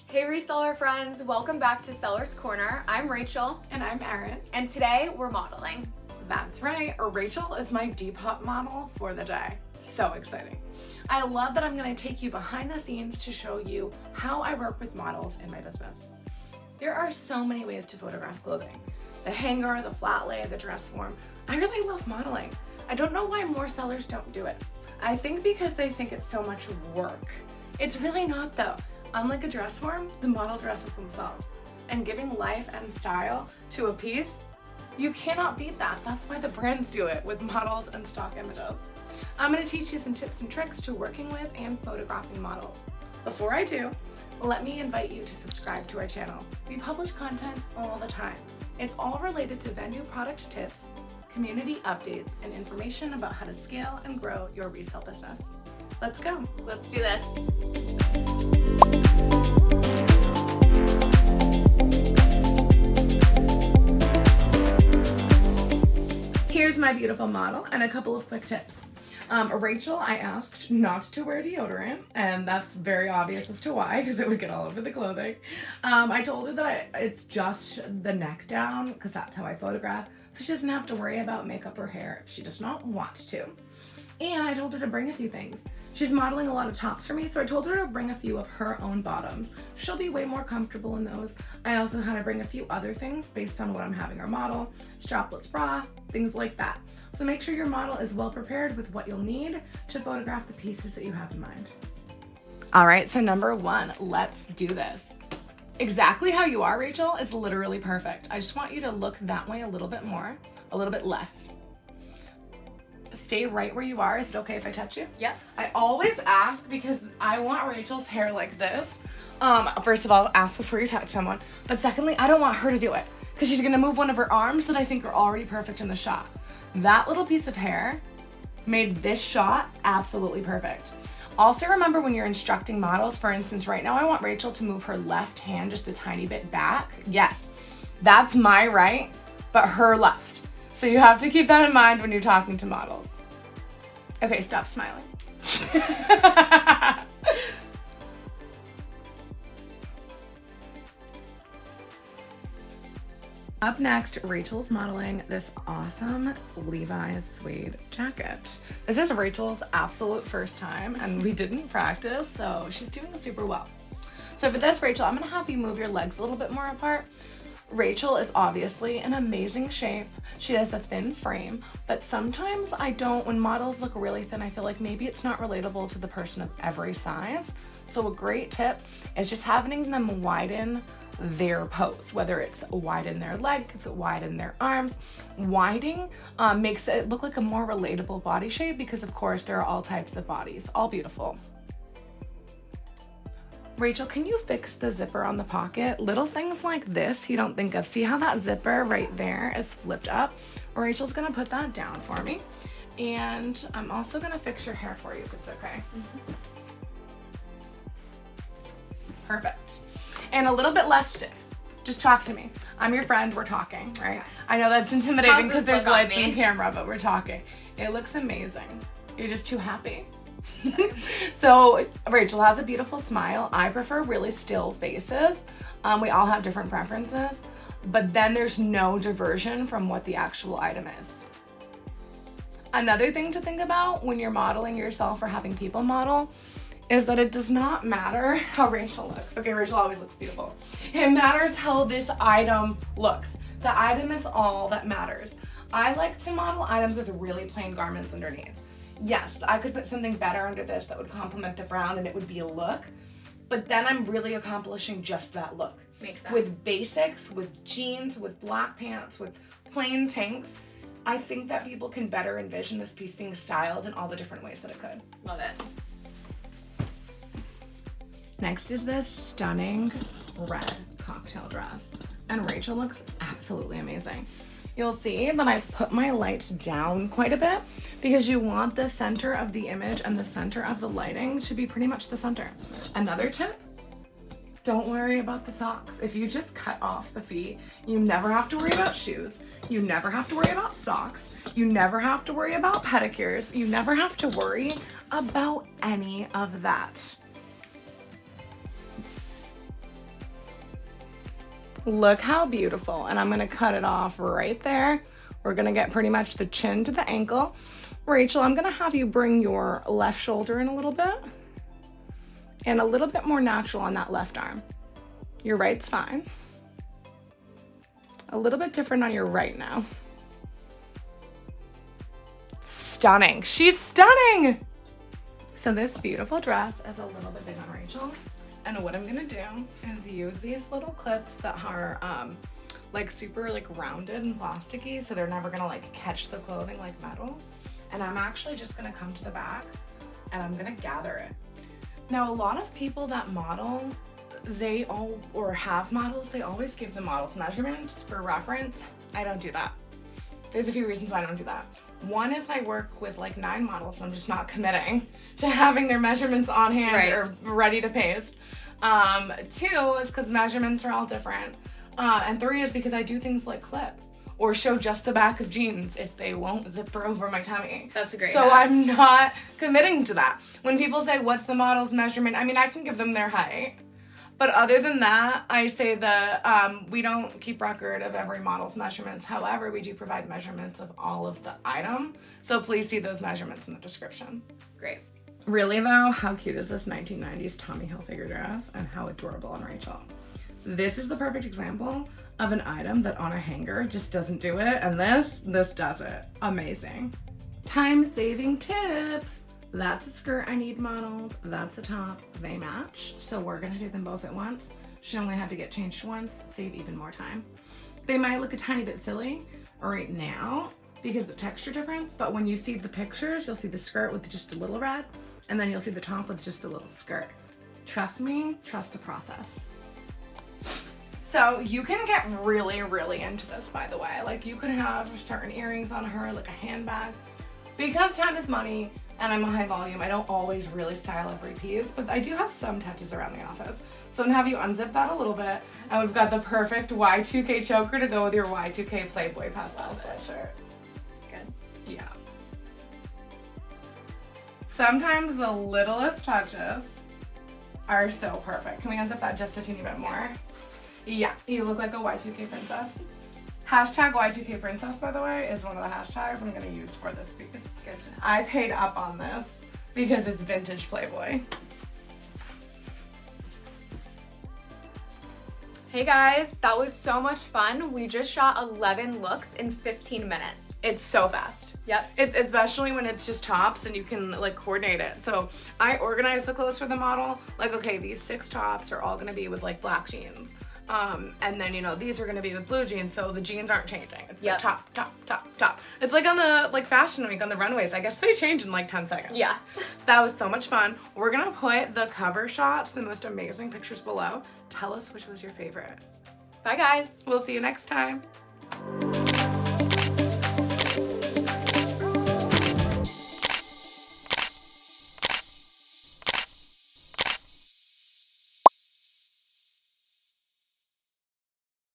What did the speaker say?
Hey reseller friends, welcome back to Seller's Corner. I'm Rachel. And I'm Erin. And today we're modeling. That's right, Rachel is my Depop model for the day. So exciting. I love that I'm going to take you behind the scenes to show you how I work with models in my business. There are so many ways to photograph clothing. The hanger, the flat lay, the dress form. I really love modeling. I don't know why more sellers don't do it. I think because they think it's so much work. It's really not though. Unlike a dress form, the model dresses themselves. And giving life and style to a piece, you cannot beat that. That's why the brands do it with models and stock images. I'm going to teach you some tips and tricks to working with and photographing models. Before I do, let me invite you to subscribe to our channel. We publish content all the time. It's all related to Vendoo product tips, community updates, and information about how to scale and grow your resale business. Let's go. Let's do this. Here's my beautiful model and a couple of quick tips. Rachel, I asked not to wear deodorant, and that's very obvious as to why, because it would get all over the clothing. I told her that it's just the neck down, because that's how I photograph, so she doesn't have to worry about makeup or hair if she does not want to. And I told her to bring a few things. She's modeling a lot of tops for me, so I told her to bring a few of her own bottoms. She'll be way more comfortable in those. I also had to bring a few other things based on what I'm having her model, strapless bra, things like that. So make sure your model is well prepared with what you'll need to photograph the pieces that you have in mind. All right, so number one, let's do this. Exactly how you are, Rachel, is literally perfect. I just want you to look that way a little bit more, a little bit less. Stay right where you are. Is it okay if I touch you? Yep. I always ask because I want Rachel's hair like this. First of all, ask before you touch someone. But secondly, I don't want her to do it because she's gonna move one of her arms that I think are already perfect in the shot. That little piece of hair made this shot absolutely perfect. Also remember when you're instructing models, for instance, right now I want Rachel to move her left hand just a tiny bit back. Yes, that's my right, but her left. So you have to keep that in mind when you're talking to models. Okay, stop smiling. Up next, Rachel's modeling this awesome Levi's suede jacket. This is Rachel's absolute first time and we didn't practice, so she's doing super well. So for this, Rachel, I'm gonna have you move your legs a little bit more apart. Rachel is obviously in amazing shape. She has a thin frame, but sometimes when models look really thin, I feel like maybe it's not relatable to the person of every size. So a great tip is just having them widen their pose, whether it's widen their legs, widen their arms. Widening makes it look like a more relatable body shape because of course there are all types of bodies, all beautiful. Rachel, can you fix the zipper on the pocket? Little things like this you don't think of. See how that zipper right there is flipped up? Rachel's gonna put that down for me. And I'm also gonna fix your hair for you if it's okay. Perfect. And a little bit less stiff. Just talk to me. I'm your friend, we're talking, right? I know that's intimidating because there's lights and camera, but we're talking. It looks amazing. You're just too happy. So Rachel has a beautiful smile. I prefer really still faces. We all have different preferences, but then there's no diversion from what the actual item is. Another thing to think about when you're modeling yourself or having people model is that it does not matter how Rachel looks. Okay, Rachel always looks beautiful. It matters how this item looks. The item is all that matters. I like to model items with really plain garments underneath. Yes, I could put something better under this that would complement the brown and it would be a look, but then I'm really accomplishing just that look. Makes sense. With basics, with jeans, with black pants, with plain tanks, I think that people can better envision this piece being styled in all the different ways that it could. Love it. Next is this stunning red cocktail dress, and Rachel looks absolutely amazing. You'll see that I've put my light down quite a bit because you want the center of the image and the center of the lighting to be pretty much the center. Another tip, don't worry about the socks. If you just cut off the feet, you never have to worry about shoes. You never have to worry about socks. You never have to worry about pedicures. You never have to worry about any of that. Look how beautiful. And I'm gonna cut it off right there. We're gonna get pretty much the chin to the ankle. Rachel, I'm gonna have you bring your left shoulder in a little bit and a little bit more natural on that left arm. Your right's fine. A little bit different on your right now. Stunning. She's stunning. So this beautiful dress is a little bit big on Rachel. And what I'm gonna do is use these little clips that are like super like rounded and plasticky, so they're never gonna like catch the clothing like metal. And I'm actually just gonna come to the back and I'm gonna gather it. Now, a lot of people that model, or have models, they always give the models measurements for reference. I don't do that. There's a few reasons why I don't do that. One is I work with like 9 models, so I'm just not committing to having their measurements on hand or ready to paste. 2 is because measurements are all different. And 3 is because I do things like clip or show just the back of jeans if they won't zipper over my tummy. That's a great So hack. I'm not committing to that. When people say, what's the model's measurement? I mean, I can give them their height. But other than that, I say that we don't keep record of every model's measurements. However, we do provide measurements of all of the item. So please see those measurements in the description. Great. Really though, how cute is this 1990s Tommy Hilfiger dress and how adorable on Rachel? This is the perfect example of an item that on a hanger just doesn't do it, and this does it. Amazing. Time-saving tip. That's a skirt I need modeled. That's a top. They match. So we're gonna do them both at once. Should only have to get changed once, save even more time. They might look a tiny bit silly right now because of the texture difference, but when you see the pictures, you'll see the skirt with just a little red, and then you'll see the top with just a little skirt. Trust me, trust the process. So you can get really, really into this, by the way. Like, you could have certain earrings on her, like a handbag. Because time is money and I'm a high volume, I don't always really style every piece, but I do have some touches around the office. So I'm gonna have you unzip that a little bit, and we've got the perfect Y2K choker to go with your Y2K Playboy pastel sweatshirt. Good. Yeah. Sometimes the littlest touches are so perfect. Can we unzip that just a teeny bit more? Yeah, you look like a Y2K princess. Hashtag Y2K princess, by the way, is one of the hashtags I'm gonna use for this piece. Good to know. I paid up on this because it's vintage Playboy. Hey guys, that was so much fun. We just shot 11 looks in 15 minutes. It's so fast. Yep. It's especially when it's just tops and you can like coordinate it. So I organize the clothes for the model. Like, okay, these 6 tops are all gonna be with like black jeans. And then, you know, these are gonna be with blue jeans, so the jeans aren't changing. It's like top, top, top, top. It's like on the like fashion week on the runways. I guess they change in like 10 seconds. Yeah. That was so much fun. We're gonna put the cover shots, the most amazing pictures below. Tell us which was your favorite. Bye guys. We'll see you next time.